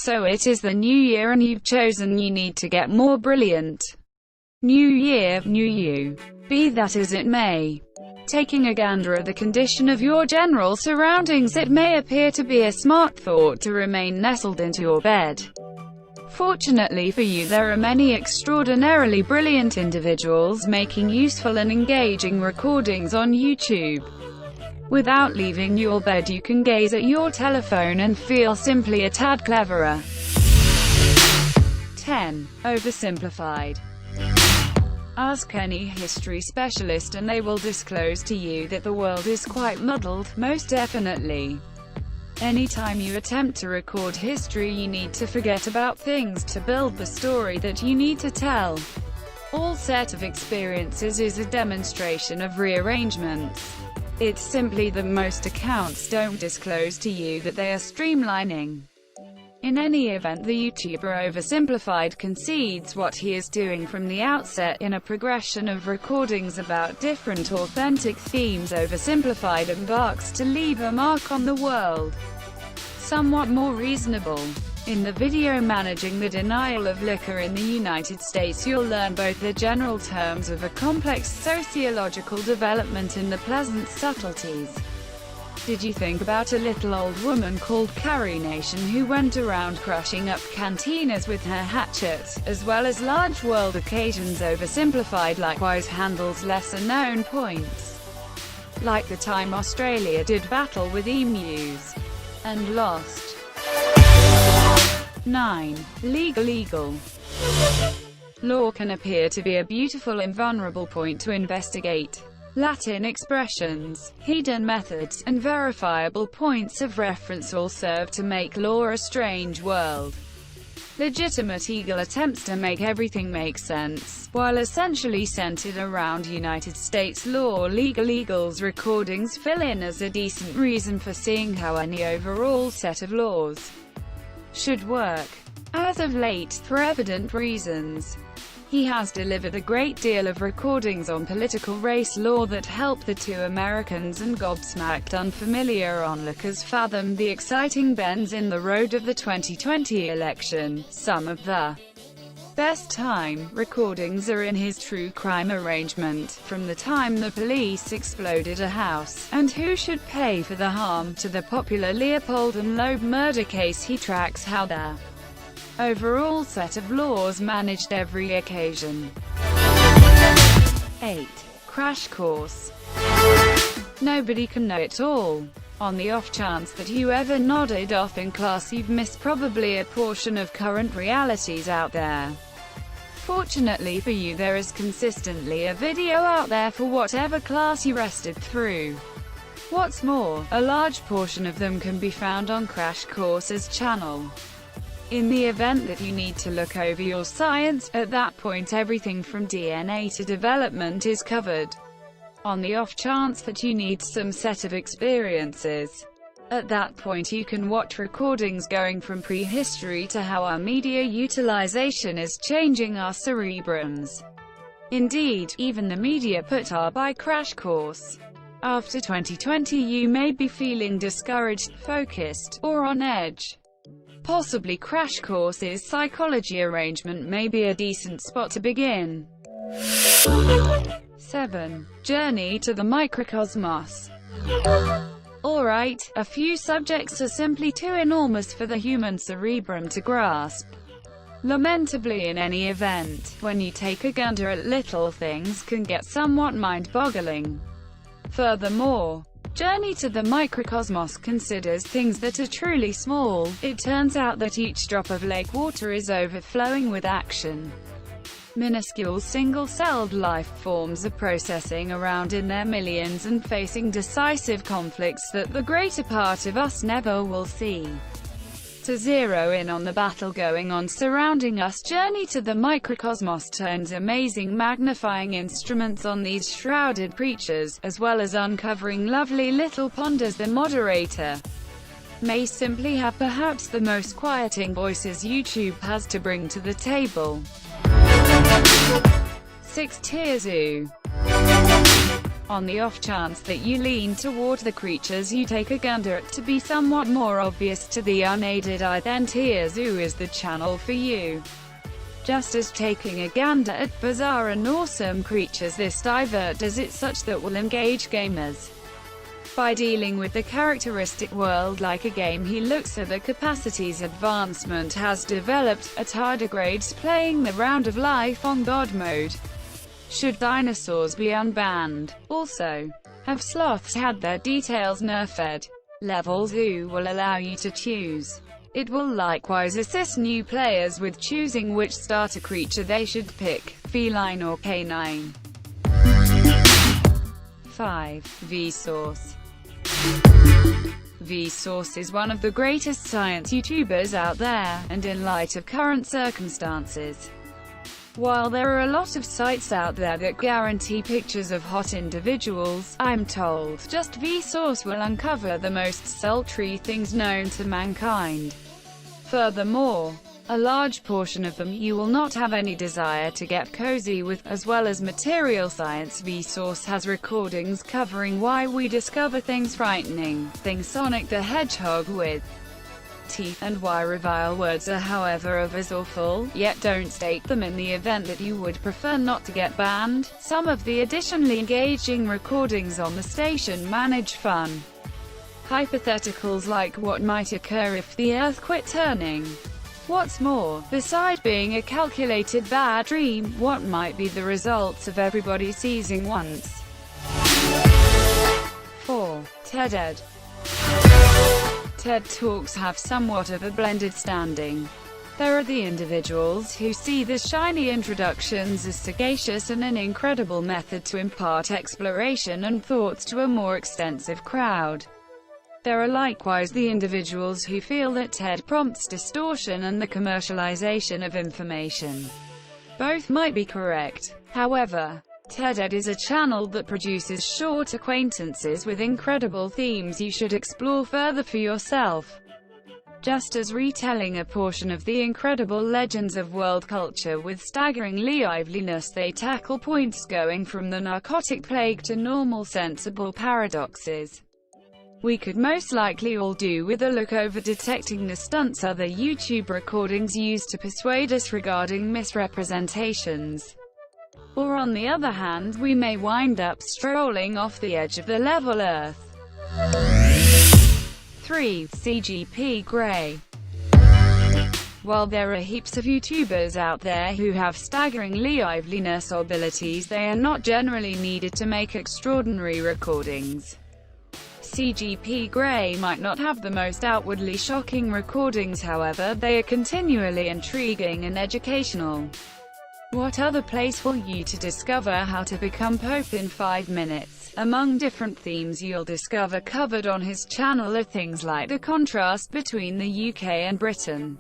So it is the new year and you've chosen you need to get more brilliant. New year, new you. Be that as it may. Taking a gander at the condition of your general surroundings, it may appear to be a smart thought to remain nestled into your bed. Fortunately for you, there are many extraordinarily brilliant individuals making useful and engaging recordings on YouTube. Without leaving your bed, you can gaze at your telephone and feel simply a tad cleverer. 10. Oversimplified. Ask any history specialist and they will disclose to you that the world is quite muddled, most definitely. Anytime you attempt to record history, you need to forget about things to build the story that you need to tell. All set of experiences is a demonstration of rearrangements. It's simply that most accounts don't disclose to you that they are streamlining. In any event, the YouTuber Oversimplified concedes what he is doing from the outset in a progression of recordings about different authentic themes. Oversimplified embarks to leave a mark on the world. Somewhat more reasonable. In the video Managing the Denial of Liquor in the United States, you'll learn both the general terms of a complex sociological development and the pleasant subtleties. Did you think about a little old woman called Carrie Nation who went around crushing up cantinas with her hatchet, as well as large world occasions? Oversimplified likewise handles lesser-known points, like the time Australia did battle with emus and lost. 9. Legal. Law can appear to be a beautiful and vulnerable point to investigate. Latin expressions, hidden methods, and verifiable points of reference all serve to make law a strange world. Legitimate eagle attempts to make everything make sense, while essentially centered around United States law. Legal Eagle's recordings fill in as a decent reason for seeing how any overall set of laws should work. As of late, for evident reasons, he has delivered a great deal of recordings on political race law that help the two Americans and gobsmacked unfamiliar onlookers fathom the exciting bends in the road of the 2020 election. Some of the best time recordings are in his true crime arrangement, from the time the police exploded a house, and who should pay for the harm, to the popular Leopold and Loeb murder case. He tracks how the overall set of laws managed every occasion. 8. Crash course. Nobody can know it all. On the off chance that you ever nodded off in class, you've missed probably a portion of current realities out there. Fortunately for you, there is consistently a video out there for whatever class you rested through. What's more, a large portion of them can be found on Crash Course's channel. In the event that you need to look over your science, at that point everything from DNA to development is covered. On the off chance that you need some set of experiences, at that point you can watch recordings going from prehistory to how our media utilization is changing our cerebrums. Indeed, even the media put our by Crash Course. After 2020 you may be feeling discouraged, focused, or on edge. Possibly Crash Course's psychology arrangement may be a decent spot to begin. 7. Journey to the Microcosmos. Alright, a few subjects are simply too enormous for the human cerebrum to grasp. Lamentably, in any event, when you take a gander at little things can get somewhat mind-boggling. Furthermore, Journey to the Microcosmos considers things that are truly small. It turns out that each drop of lake water is overflowing with action. Minuscule single-celled life forms are processing around in their millions and facing decisive conflicts that the greater part of us never will see. To zero in on the battle going on surrounding us, Journey to the Microcosmos turns amazing magnifying instruments on these shrouded creatures, as well as uncovering lovely little ponders. The moderator may simply have perhaps the most quieting voices YouTube has to bring to the table. 6. Tier Zoo. On the off chance that you lean toward the creatures you take a gander at to be somewhat more obvious to the unaided eye, then Tierzoo is the channel for you. Just as taking a gander at bizarre and awesome creatures, this divert does it such that will engage gamers. By dealing with the characteristic world like a game, he looks at the capacities advancement has developed, at tardigrades playing the round of life on God mode. Should dinosaurs be unbanned? Also, have sloths had their details nerfed? Level Zoo will allow you to choose. It will likewise assist new players with choosing which starter creature they should pick, feline or canine. 5. Vsauce. Vsauce is one of the greatest science YouTubers out there, and in light of current circumstances, while there are a lot of sites out there that guarantee pictures of hot individuals, I'm told just Vsauce will uncover the most sultry things known to mankind. Furthermore, a large portion of them you will not have any desire to get cozy with. As well as material science, Vsauce has recordings covering why we discover things frightening, things Sonic the Hedgehog with teeth, and why revile words are however of as awful, yet don't state them in the event that you would prefer not to get banned. Some of the additionally engaging recordings on the station manage fun hypotheticals like what might occur if the Earth quit turning. What's more, beside being a calculated bad dream, what might be the results of everybody seizing once? 4. TED Ed. TED Talks have somewhat of a blended standing. There are the individuals who see the shiny introductions as sagacious and an incredible method to impart exploration and thoughts to a more extensive crowd. There are likewise the individuals who feel that TED prompts distortion and the commercialization of information. Both might be correct. However, TED Ed is a channel that produces short acquaintances with incredible themes you should explore further for yourself. Just as retelling a portion of the incredible legends of world culture with staggering liveliness, they tackle points going from the narcotic plague to normal sensible paradoxes. We could most likely all do with a look over detecting the stunts other YouTube recordings use to persuade us regarding misrepresentations. Or on the other hand, we may wind up strolling off the edge of the level Earth. 3. CGP Grey. While there are heaps of YouTubers out there who have staggering liveliness abilities, they are not generally needed to make extraordinary recordings. CGP Grey might not have the most outwardly shocking recordings, however, they are continually intriguing and educational. What other place will you to discover how to become Pope in 5 minutes? Among different themes you'll discover covered on his channel are things like the contrast between the UK and Britain,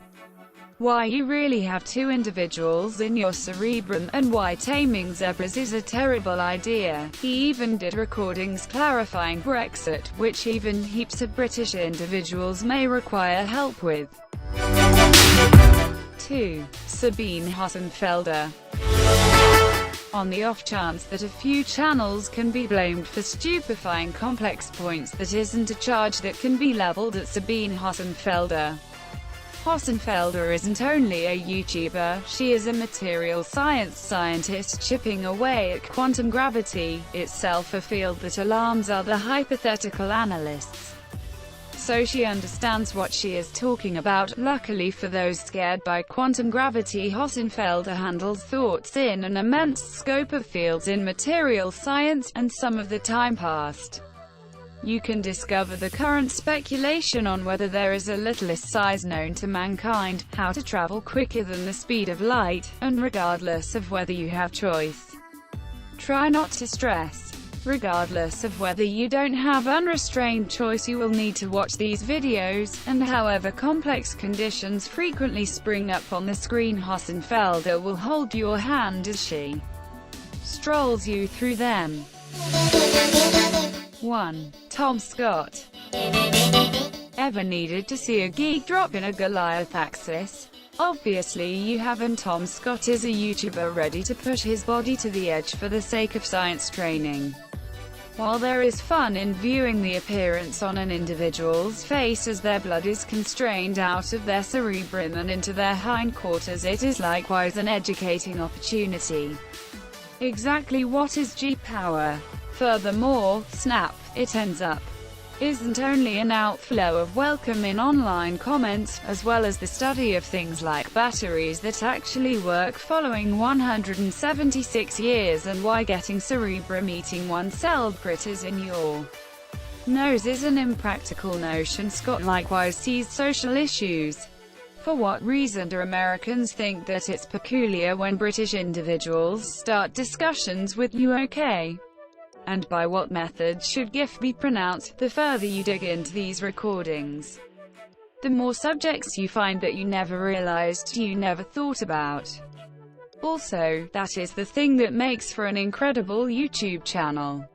why you really have two individuals in your cerebrum, and why taming zebras is a terrible idea. He even did recordings clarifying Brexit, which even heaps of British individuals may require help with. 2. Sabine Hossenfelder. On the off chance that a few channels can be blamed for stupefying complex points, that isn't a charge that can be leveled at Sabine Hossenfelder. Hossenfelder isn't only a YouTuber, she is a material science scientist chipping away at quantum gravity, itself a field that alarms other hypothetical analysts. So she understands what she is talking about. Luckily for those scared by quantum gravity, Hossenfelder handles thoughts in an immense scope of fields in material science, and some of the time past. You can discover the current speculation on whether there is a littlest size known to mankind, how to travel quicker than the speed of light, and regardless of whether you have choice, try not to stress. Regardless of whether you don't have unrestrained choice, you will need to watch these videos, and however complex conditions frequently spring up on the screen, Hossenfelder will hold your hand as she strolls you through them. 1. Tom Scott. Ever needed to see a geek drop in a Goliath axis? Obviously you haven't. Tom Scott is a YouTuber ready to push his body to the edge for the sake of science training. While there is fun in viewing the appearance on an individual's face as their blood is constrained out of their cerebrum and into their hindquarters, it is likewise an educating opportunity. Exactly what is G-power? Furthermore, snap, it ends up, isn't only an outflow of welcome in online comments, as well as the study of things like batteries that actually work following 176 years and why getting cerebrum-eating one-celled critters in your nose is an impractical notion. Scott likewise sees social issues. For what reason do Americans think that it's peculiar when British individuals start discussions with "you okay?" And by what method should GIF be pronounced? The further you dig into these recordings, the more subjects you find that you never realized you never thought about. Also, that is the thing that makes for an incredible YouTube channel.